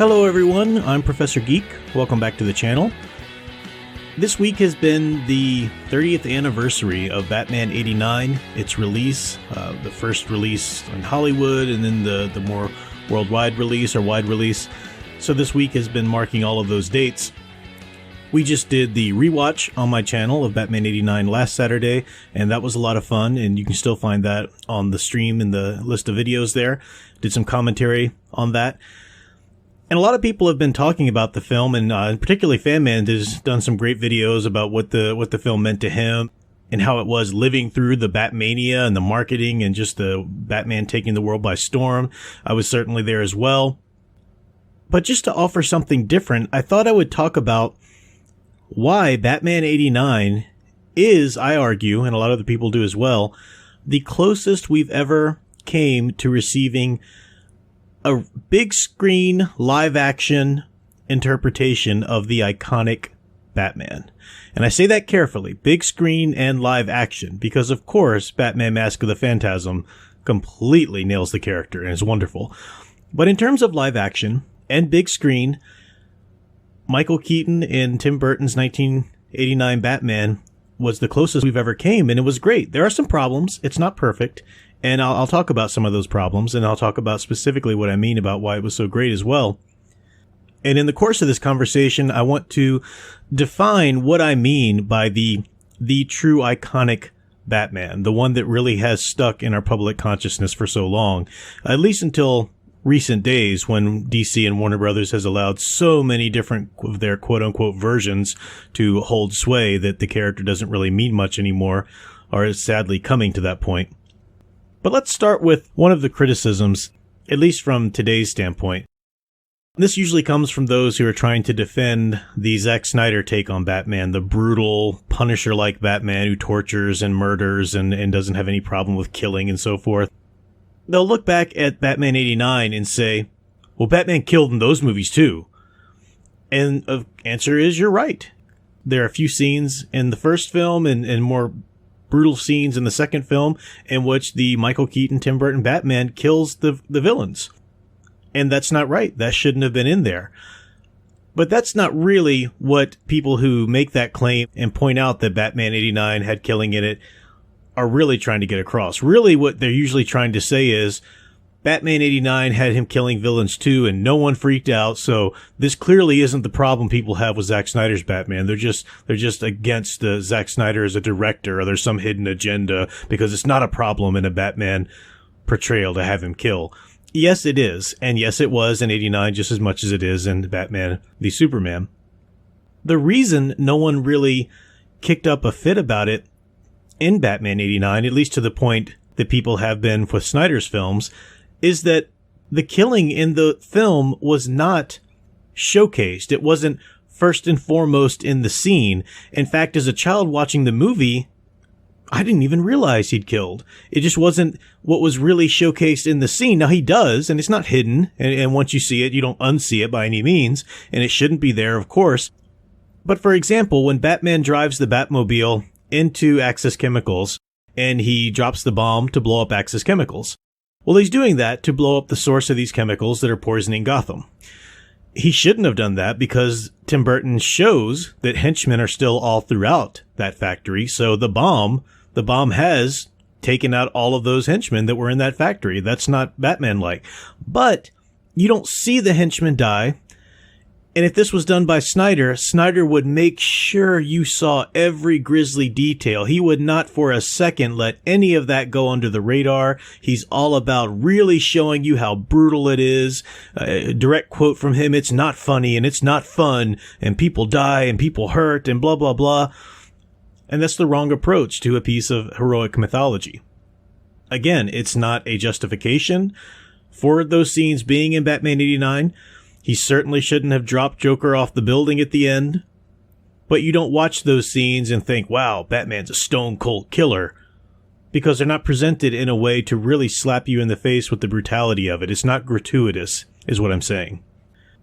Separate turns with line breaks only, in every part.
Hello everyone, I'm Professor Geek. Welcome back to the channel. This week has been the 30th anniversary of Batman 89, its release, the first release in Hollywood and then the more worldwide release or wide release. So this week has been marking all of those dates. We just did the rewatch on my channel of Batman 89 last Saturday, and that was a lot of fun, and you can still find that on the stream in the list of videos there. Did some commentary on that. And a lot of people have been talking about the film, and particularly Fanman has done some great videos about what the film meant to him and how it was living through the Batmania and the marketing and just the Batman taking the world by storm. I was certainly there as well. But just to offer something different, I thought I would talk about why Batman 89 is, I argue, and a lot of the people do as well, the closest we've ever came to receiving a big screen live action interpretation of the iconic Batman. And I say that carefully, big screen and live action, because of course Batman Mask of the Phantasm completely nails the character and is wonderful. But in terms of live action and big screen, Michael Keaton in Tim Burton's 1989 Batman was the closest we've ever came, and it was great. There are some problems. It's not perfect, and I'll talk about some of those problems, and I'll talk about specifically what I mean about why it was so great as well. And in the course of this conversation, I want to define what I mean by the true iconic Batman, the one that really has stuck in our public consciousness for so long, at least until recent days when DC and Warner Brothers has allowed so many different of their quote-unquote versions to hold sway that the character doesn't really mean much anymore, or is sadly coming to that point. But let's start with one of the criticisms, at least from today's standpoint. This usually comes from those who are trying to defend the Zack Snyder take on Batman, the brutal, Punisher-like Batman who tortures and murders and doesn't have any problem with killing and so forth. They'll look back at Batman 89 and say, well, Batman killed in those movies too. And the answer is, you're right. There are a few scenes in the first film and more brutal scenes in the second film in which the Michael Keaton, Tim Burton Batman kills the villains. And that's not right. That shouldn't have been in there. But that's not really what people who make that claim and point out that Batman 89 had killing in it are really trying to get across. Really what they're usually trying to say is Batman 89 had him killing villains too, and no one freaked out, so this clearly isn't the problem people have with Zack Snyder's Batman. They're just against Zack Snyder as a director, or there's some hidden agenda, because it's not a problem in a Batman portrayal to have him kill. Yes, it is, and yes, it was in 89 just as much as it is in Batman v Superman. The reason no one really kicked up a fit about it in Batman 89, at least to the point that people have been with Snyder's films, is that the killing in the film was not showcased. It wasn't first and foremost in the scene. In fact, as a child watching the movie, I didn't even realize he'd killed. It just wasn't what was really showcased in the scene. Now, he does, and it's not hidden, and once you see it, you don't unsee it by any means, and it shouldn't be there, of course. But for example, when Batman drives the Batmobile into Axis Chemicals, and he drops the bomb to blow up Axis Chemicals. Well, he's doing that to blow up the source of these chemicals that are poisoning Gotham. He shouldn't have done that because Tim Burton shows that henchmen are still all throughout that factory, so the bomb has taken out all of those henchmen that were in that factory. That's not Batman-like. But you don't see the henchmen die. And if this was done by Snyder, Snyder would make sure you saw every grisly detail. He would not for a second let any of that go under the radar. He's all about really showing you how brutal it is. A direct quote from him, it's not funny and it's not fun and people die and people hurt and blah, blah, blah. And that's the wrong approach to a piece of heroic mythology. Again, it's not a justification for those scenes being in Batman 89. He certainly shouldn't have dropped Joker off the building at the end. But you don't watch those scenes and think, wow, Batman's a stone cold killer. Because they're not presented in a way to really slap you in the face with the brutality of it. It's not gratuitous, is what I'm saying.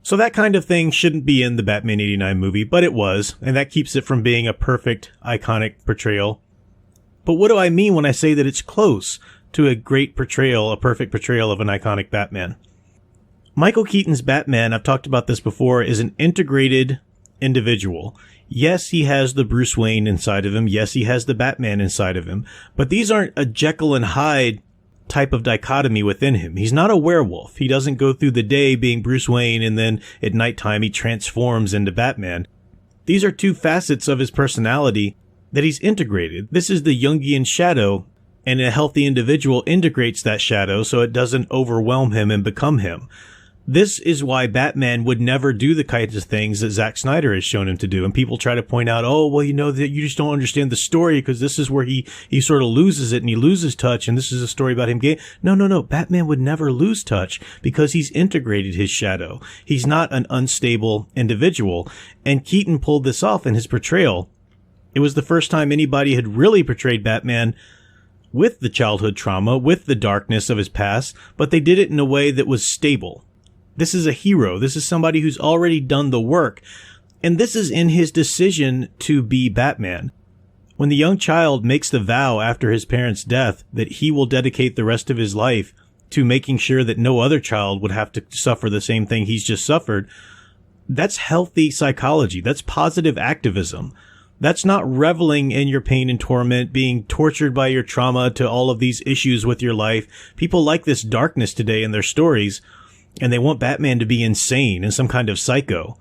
So that kind of thing shouldn't be in the Batman 89 movie, but it was. And that keeps it from being a perfect, iconic portrayal. But what do I mean when I say that it's close to a great portrayal, a perfect portrayal of an iconic Batman? Michael Keaton's Batman, I've talked about this before, is an integrated individual. Yes, he has the Bruce Wayne inside of him. Yes, he has the Batman inside of him. But these aren't a Jekyll and Hyde type of dichotomy within him. He's not a werewolf. He doesn't go through the day being Bruce Wayne and then at nighttime he transforms into Batman. These are two facets of his personality that he's integrated. This is the Jungian shadow, and a healthy individual integrates that shadow so it doesn't overwhelm him and become him. This is why Batman would never do the kinds of things that Zack Snyder has shown him to do. And people try to point out, oh, well, that you just don't understand the story because this is where he sort of loses it and he loses touch. And this is a story about him. No. Batman would never lose touch because he's integrated his shadow. He's not an unstable individual. And Keaton pulled this off in his portrayal. It was the first time anybody had really portrayed Batman with the childhood trauma, with the darkness of his past, but they did it in a way that was stable. This is a hero. This is somebody who's already done the work. And this is in his decision to be Batman. When the young child makes the vow after his parents' death that he will dedicate the rest of his life to making sure that no other child would have to suffer the same thing he's just suffered, that's healthy psychology. That's positive activism. That's not reveling in your pain and torment, being tortured by your trauma to all of these issues with your life. People like this darkness today in their stories, and they want Batman to be insane and some kind of psycho.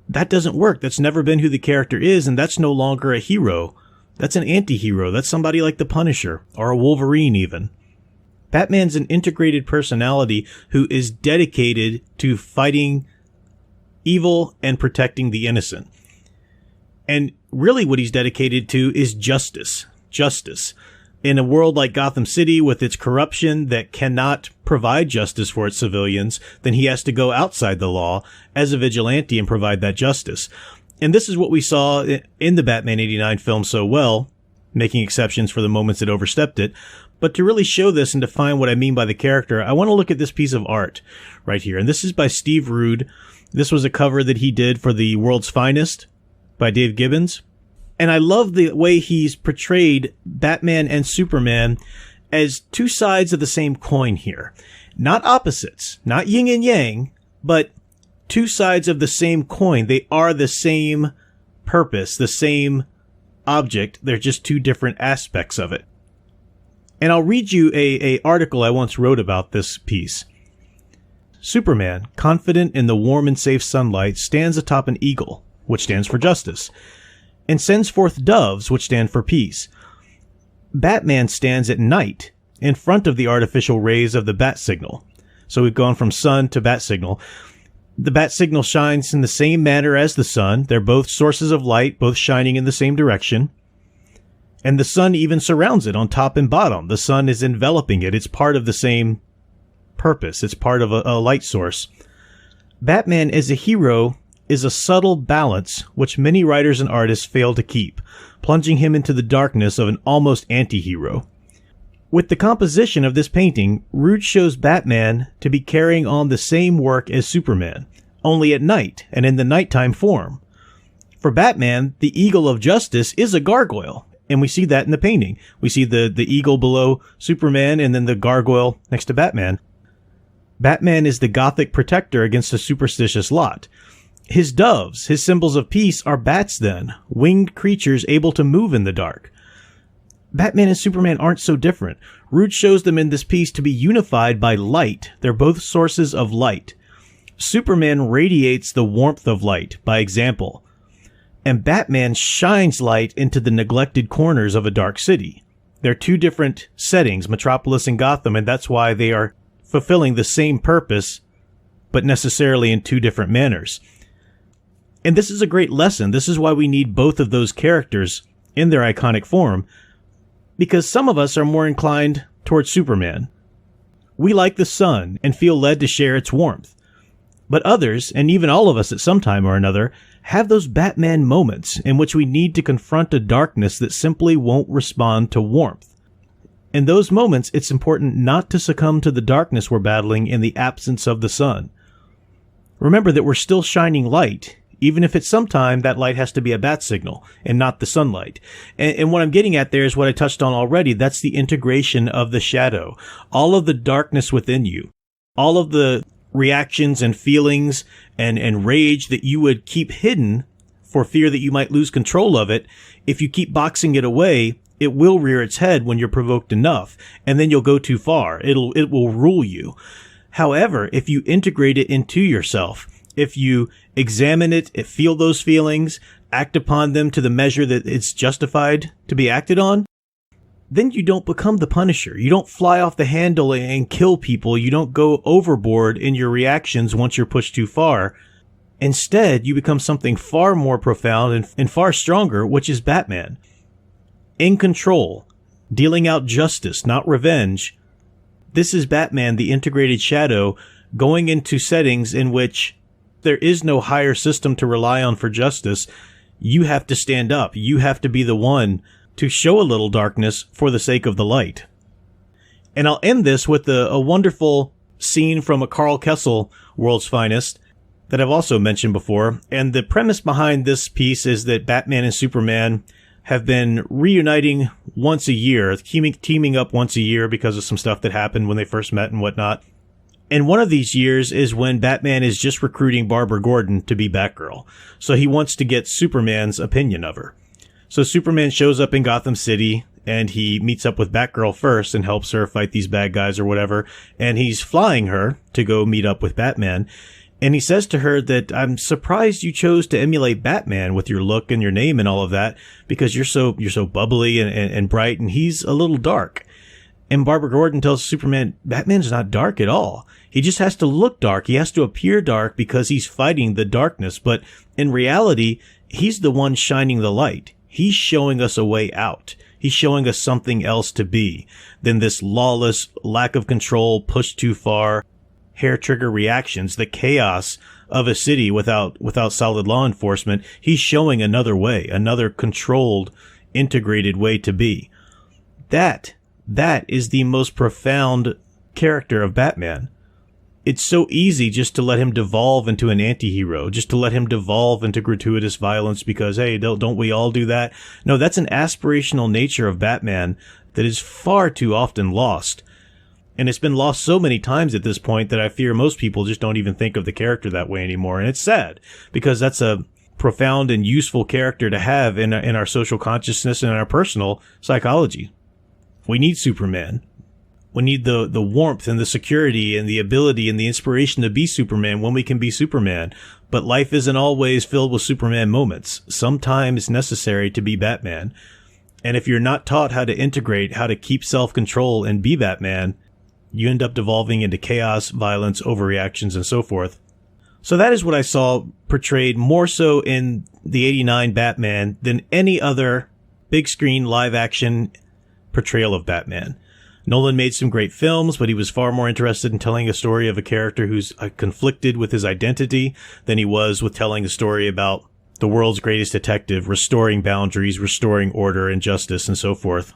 That doesn't work. That's never been who the character is, and that's no longer a hero. That's an anti-hero. That's somebody like the Punisher, or a Wolverine even. Batman's an integrated personality who is dedicated to fighting evil and protecting the innocent. And really what he's dedicated to is justice. Justice. In a world like Gotham City with its corruption that cannot provide justice for its civilians, then he has to go outside the law as a vigilante and provide that justice. And this is what we saw in the Batman 89 film so well, making exceptions for the moments it overstepped it. But to really show this and define what I mean by the character, I want to look at this piece of art right here. And this is by Steve Rude. This was a cover that he did for The World's Finest by Dave Gibbons. And I love the way he's portrayed Batman and Superman as two sides of the same coin here. Not opposites, not yin and yang, but two sides of the same coin. They are the same purpose, the same object. They're just two different aspects of it. And I'll read you a article I once wrote about this piece. Superman, confident in the warm and safe sunlight, stands atop an eagle, which stands for justice, and sends forth doves, which stand for peace. Batman stands at night in front of the artificial rays of the bat signal. So we've gone from sun to bat signal. The bat signal shines in the same manner as the sun. They're both sources of light, both shining in the same direction. And the sun even surrounds it on top and bottom. The sun is enveloping it. It's part of the same purpose. It's part of a light source. Batman as a hero is a subtle balance which many writers and artists fail to keep, plunging him into the darkness of an almost anti-hero. With the composition of this painting, Rude shows Batman to be carrying on the same work as Superman, only at night and in the nighttime form. For Batman, the eagle of justice is a gargoyle, and we see that in the painting. We see the eagle below Superman and then the gargoyle next to Batman. Batman is the Gothic protector against a superstitious lot. His doves, his symbols of peace, are bats then, winged creatures able to move in the dark. Batman and Superman aren't so different. Rude shows them in this piece to be unified by light. They're both sources of light. Superman radiates the warmth of light by example, and Batman shines light into the neglected corners of a dark city. They're two different settings, Metropolis and Gotham, and that's why they are fulfilling the same purpose, but necessarily in two different manners. And this is a great lesson. This is why we need both of those characters in their iconic form, because some of us are more inclined towards Superman. We like the sun and feel led to share its warmth. But others, and even all of us at some time or another, have those Batman moments in which we need to confront a darkness that simply won't respond to warmth. In those moments, it's important not to succumb to the darkness we're battling in the absence of the sun. Remember that we're still shining light, even if at some time that light has to be a bat signal and not the sunlight. And what I'm getting at there is what I touched on already. That's the integration of the shadow. All of the darkness within you, all of the reactions and feelings and rage that you would keep hidden for fear that you might lose control of it, if you keep boxing it away, it will rear its head when you're provoked enough, and then you'll go too far. It will rule you. However, if you integrate it into yourself, if you examine it, feel those feelings, act upon them to the measure that it's justified to be acted on, then you don't become the Punisher. You don't fly off the handle and kill people. You don't go overboard in your reactions once you're pushed too far. Instead, you become something far more profound and far stronger, which is Batman. In control, dealing out justice, not revenge. This is Batman, the integrated shadow, going into settings in which there is no higher system to rely on for justice. You have to stand up. You have to be the one to show a little darkness for the sake of the light. And I'll end this with a wonderful scene from a Carl Kessel, World's Finest, that I've also mentioned before. And the premise behind this piece is that Batman and Superman have been reuniting once a year, teaming up once a year because of some stuff that happened when they first met and whatnot. And one of these years is when Batman is just recruiting Barbara Gordon to be Batgirl. So he wants to get Superman's opinion of her. So Superman shows up in Gotham City and he meets up with Batgirl first and helps her fight these bad guys or whatever. And he's flying her to go meet up with Batman. And he says to her that, I'm surprised you chose to emulate Batman with your look and your name and all of that, because you're so bubbly and bright, and he's a little dark. And Barbara Gordon tells Superman, Batman's not dark at all. He just has to look dark. He has to appear dark because he's fighting the darkness. But in reality, he's the one shining the light. He's showing us a way out. He's showing us something else to be than this lawless, lack of control, push too far, hair trigger reactions, the chaos of a city without solid law enforcement. He's showing another way, another controlled, integrated way to be. That is the most profound character of Batman. It's so easy just to let him devolve into an anti-hero, just to let him devolve into gratuitous violence because, hey, don't we all do that? No, that's an aspirational nature of Batman that is far too often lost. And it's been lost so many times at this point that I fear most people just don't even think of the character that way anymore. And it's sad because that's a profound and useful character to have in our social consciousness and in our personal psychology. We need Superman. We need the warmth and the security and the ability and the inspiration to be Superman when we can be Superman. But life isn't always filled with Superman moments. Sometimes it's necessary to be Batman. And if you're not taught how to integrate, how to keep self-control and be Batman, you end up devolving into chaos, violence, overreactions, and so forth. So that is what I saw portrayed more so in the 89 Batman than any other big screen live action portrayal of Batman. Nolan made some great films, but he was far more interested in telling a story of a character who's conflicted with his identity than he was with telling a story about the world's greatest detective, restoring boundaries, restoring order and justice, and so forth.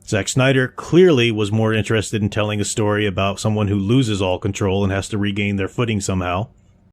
Zack Snyder clearly was more interested in telling a story about someone who loses all control and has to regain their footing somehow.